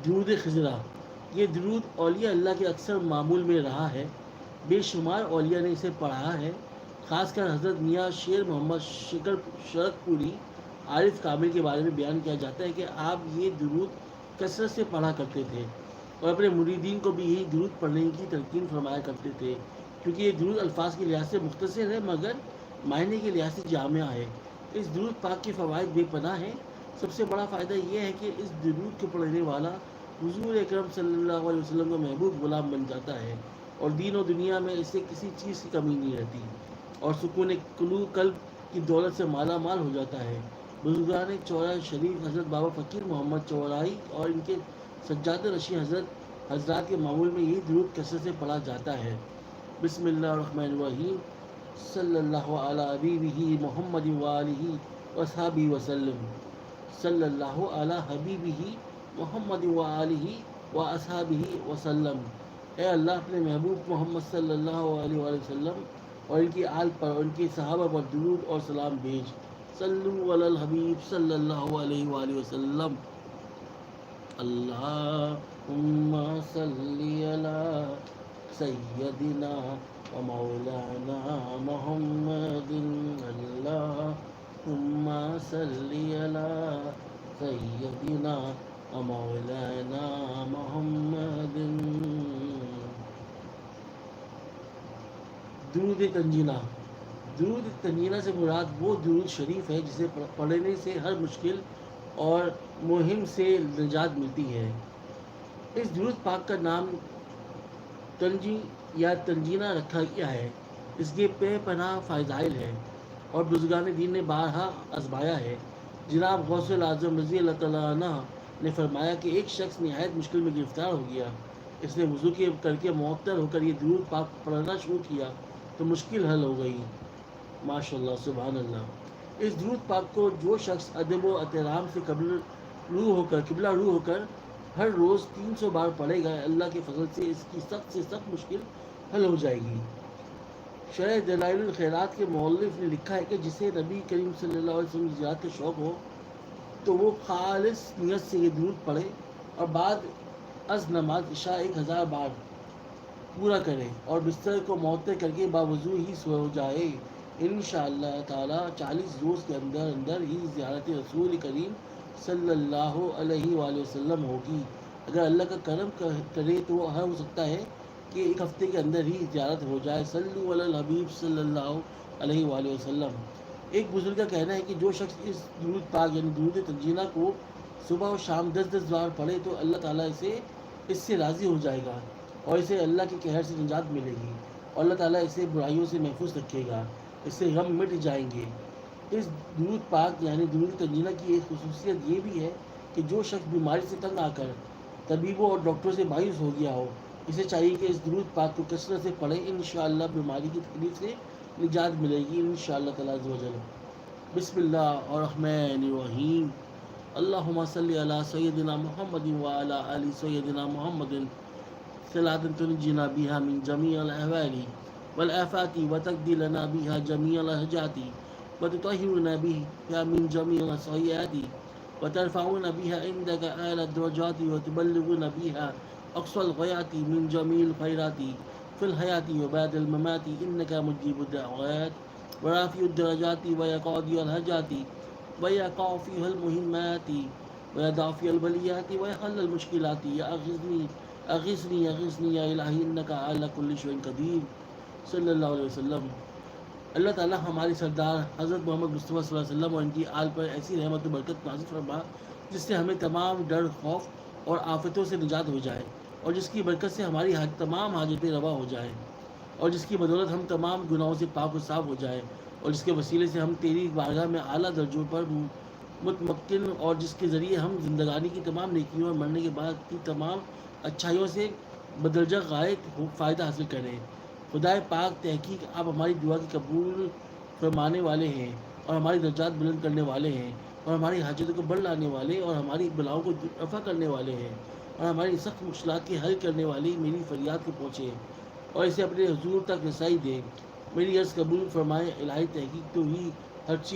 درود خضرہ، یہ درود اولیاء اللہ کے اکثر معمول میں رہا ہے، بے شمار اولیاء نے اسے پڑھا ہے، خاص کر حضرت میاں شیر محمد شرک پوری عارف کامل کے بارے میں بیان کیا جاتا ہے کہ آپ یہ درود کثرت سے پڑھا کرتے تھے اور اپنے مریدین کو بھی یہی درود پڑھنے کی تلقین فرمایا کرتے تھے، کیونکہ یہ درود الفاظ کے لحاظ سے مختصر ہے مگر معنی کے لحاظ سے جامع ہے۔ اس درود پاک کے فوائد بے پناہ ہیں۔ سب سے بڑا فائدہ یہ ہے کہ اس درود کو پڑھنے والا حضور اکرم صلی اللہ علیہ وسلم کا محبوب غلام بن جاتا ہے اور دین و دنیا میں اسے کسی چیز کی کمی نہیں رہتی اور سکون قلب کی دولت سے مالا مال ہو جاتا ہے۔ بزرگان چورائی شریف حضرت بابا فقیر محمد چورائی اور ان کے سجاد رشی حضرات کے معمول میں یہ درود کثرت سے پڑھا جاتا ہے۔ بسم اللہ الرحمن الرحیم، صلی اللہ علی حبیبہ محمد وآلہ وصحبہ وسلم، صلی اللہ علی حبیبہ محمد وآلہ واصحابہ وسلم۔ اے اللہ اپنے محبوب محمد صلی اللہ علیہ وآلہ وسلم اور ان کی آل پر اور ان کے صحابہ پر درود اور سلام بھیج۔ صلو علی الحبیب صلی اللہ علیہ وآلہ وسلم۔ اللہم صلی علی سیدنا و مولانا محمد، اللہم صلی علی سیدنا و مولانا محمد۔ درود تنجینہ، درود تنجینہ سے مراد وہ درود شریف ہے جسے پڑھنے سے ہر مشکل اور مہم سے نجات ملتی ہے۔ اس درود پاک کا نام تنجی یا تنجینہ رکھا گیا ہے، اس کے بے پناہ فضائل ہیں اور بزرگان دین نے بارہا آزمایا ہے۔ جناب غوث الاعظم رضی اللہ تعالیٰ عنہ نے فرمایا کہ ایک شخص نہایت مشکل میں گرفتار ہو گیا، اس نے وضو کر کے معطر ہو کر یہ درود پاک پڑھنا شروع کیا تو مشکل حل ہو گئی۔ ماشاء اللہ، سبحان اللہ۔ اس درود پاک کو جو شخص ادب و احترام سے قبلہ رو ہو کر ہر روز 300 بار پڑھے گا، اللہ کے فضل سے اس کی سخت سے سخت مشکل حل ہو جائے گی۔ شرح دلائل الخیرات کے مؤلف نے لکھا ہے کہ جسے نبی کریم صلی اللہ علیہ وسلم کی زیارت کا شوق ہو تو وہ خالص نیت سے یہ درود پڑھے اور بعد از نماز عشاء 1000 بار پورا کرے اور بستر کو معطر کر کے باوضو ہی سو جائے۔ انشاءاللہ تعالی 40 روز کے اندر ہی زیارت رسول کریم صلی اللہ علیہ وآلہ وسلم ہوگی۔ اگر اللہ کا کرم کرے تو ہو سکتا ہے کہ ایک ہفتے کے اندر ہی زیارت ہو جائے۔ صلو علی الحبیب صلی اللہ علیہ وآلہ وسلم۔ ایک بزرگ کا کہنا ہے کہ جو شخص اس درود پاک یعنی درود تنجینہ کو صبح و شام 10 بار پڑھے تو اللہ تعالیٰ اس سے راضی ہو جائے گا اور اسے اللہ کے قہر سے نجات ملے گی اور اللہ تعالیٰ اسے برائیوں سے محفوظ رکھے گا، اس سے غم مٹ جائیں گے۔ اس درود پاک یعنی درود تنجینہ کی ایک خصوصیت یہ بھی ہے کہ جو شخص بیماری سے تنگ آ کر طبیبوں اور ڈاکٹروں سے مایوس ہو گیا ہو، اسے چاہیے کہ اس درود پاک کو کثرت سے پڑھے، انشاءاللہ بیماری کی تکلیف سے نجات ملے گی انشاءاللہ تعالیٰ عز و جل۔ بسم اللہ الرحمن الرحیم، اللہم صلی علی سیدنا محمد وعلی آل سیدنا محمد صلاۃ تنجینا بها من جمیع الاحوال والآفات وتقضی لنا بها جمیع الحاجات وتطہرنا بها من جمیع السیئات وترفعنا بها عندك اعلی الدرجات وتبلغنا بها اقصى الغایات من جمیع الخیرات فی الحیاة وبعد الممات انك مجیب الدعوات ورافع الدرجات ويا قاضي الحاجات ويا قافي المهمات ويا دافع البليات ويا حل المشكلات يا اغثني يا الہی انك على كل شيء قدیر۔ صلی اللہ علیہ وسلم۔ اللہ تعالیٰ ہمارے سردار حضرت محمد مصطفیٰ صلی اللہ علیہ وسلم اور ان کی آل پر ایسی رحمت و برکت نازل فرما جس سے ہمیں تمام ڈر، خوف اور آفتوں سے نجات ہو جائے اور جس کی برکت سے ہماری تمام حاجتیں روا ہو جائیں اور جس کی بدولت ہم تمام گناہوں سے پاک و صاف ہو جائیں اور جس کے وسیلے سے ہم تیری بارگاہ میں اعلیٰ درجوں پر متمکن اور جس کے ذریعے ہم زندگانی کی تمام نیکیوں اور مرنے کے بعد کی تمام اچھائیوں سے بدرجہ غائب فائدہ حاصل کریں۔ خدائے پاک، تحقیق آپ ہماری دعا کی قبول فرمانے والے ہیں اور ہماری درجات بلند کرنے والے ہیں اور ہماری حاجتوں کو بڑھ لانے والے اور ہماری بلاؤں کو رفع کرنے والے ہیں اور ہماری سخت مشکلات کے حل کرنے والی میری فریاد کو پہنچے اور اسے اپنے حضور تک رسائی دے۔ میری عرض قبول فرمائے، الہی تحقیق تو ہی ہر چیز